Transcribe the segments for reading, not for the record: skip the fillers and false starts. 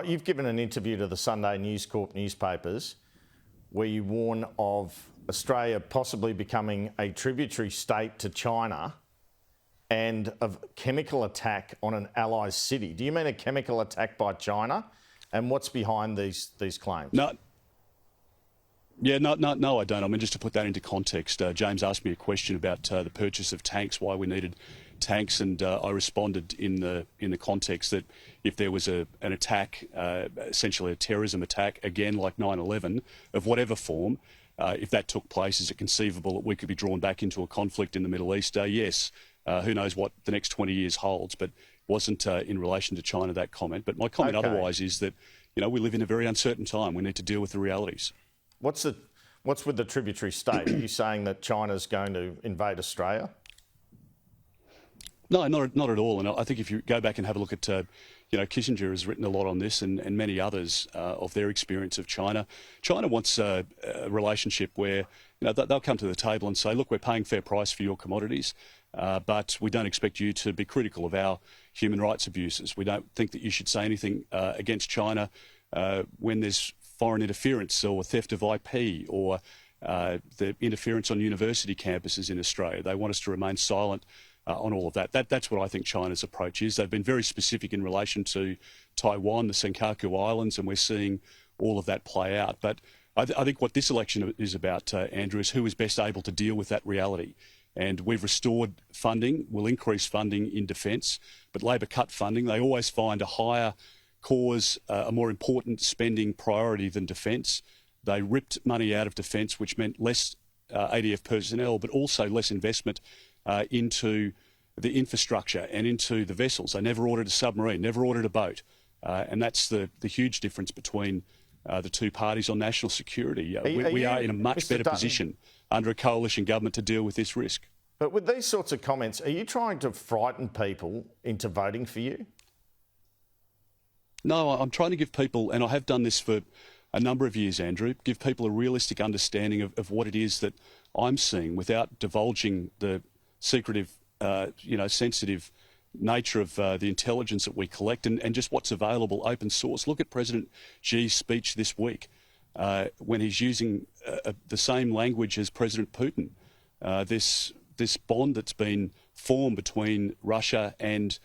You've given an interview to the Sunday News Corp newspapers where you warn of Australia possibly becoming a tributary state to China and of chemical attack on an ally city. Do you mean a chemical attack by China? And what's behind these claims? No, I don't. I mean, just to put that into context, James asked me a question about the purchase of tanks, why we needed tanks, and I responded in the context that if there was an attack, essentially a terrorism attack, again like 9/11, of whatever form, if that took place, is it conceivable that we could be drawn back into a conflict in the Middle East? Yes. Who knows what the next 20 years holds, but wasn't in relation to China, that comment. But my comment otherwise is that, we live in a very uncertain time. We need to deal with the realities. What's with the tributary state? Are you saying that China's going to invade Australia? No, not at all. And I think if you go back and have a look at, Kissinger has written a lot on this, and many others of their experience of China. China wants a relationship where they'll come to the table and say, look, we're paying fair price for your commodities, but we don't expect you to be critical of our human rights abuses. We don't think that you should say anything against China when there's foreign interference or theft of IP or the interference on university campuses in Australia. They want us to remain silent on all of that. That's what I think China's approach is. They've been very specific in relation to Taiwan, the Senkaku Islands, and we're seeing all of that play out. But I think what this election is about, Andrew, is who is best able to deal with that reality. And we've restored funding, we'll increase funding in defence, but Labor cut funding. They always find a higher cause, a more important spending priority than defence. They ripped money out of defence, which meant less ADF personnel, but also less investment into the infrastructure and into the vessels. They never ordered a submarine, never ordered a boat. And that's the huge difference between the two parties on national security. We are in a much better position under a coalition government to deal with this risk. But with these sorts of comments, are you trying to frighten people into voting for you? No, I'm trying to give people, and I have done this for a number of years, Andrew, give people a realistic understanding of what it is that I'm seeing without divulging the secretive, sensitive nature of the intelligence that we collect and just what's available open source. Look at President Xi's speech this week when he's using the same language as President Putin. This bond that's been formed between Russia and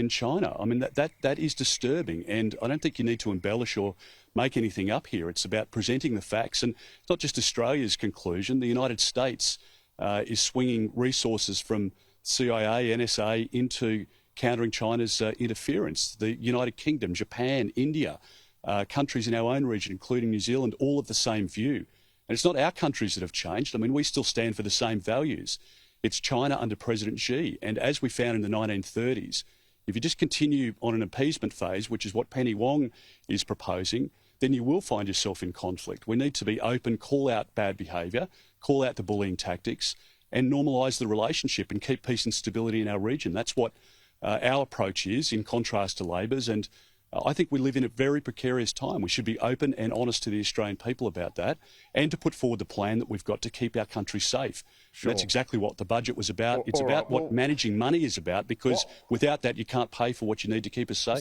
China. I mean, that is disturbing, and I don't think you need to embellish or make anything up here. It's about presenting the facts, and it's not just Australia's conclusion. The United States is swinging resources from CIA, NSA into countering China's interference. The United Kingdom, Japan, India, countries in our own region, including New Zealand, all of the same view. And it's not our countries that have changed. I mean, we still stand for the same values. It's China under President Xi. And as we found in the 1930s, if you just continue on an appeasement phase, which is what Penny Wong is proposing, then you will find yourself in conflict. We need to be open, call out bad behaviour, call out the bullying tactics, and normalise the relationship and keep peace and stability in our region. That's what our approach is, in contrast to Labor's. And I think we live in a very precarious time. We should be open and honest to the Australian people about that, and to put forward the plan that we've got to keep our country safe. Sure. That's exactly what the budget was about. It's about what managing money is about, because without that you can't pay for what you need to keep us safe.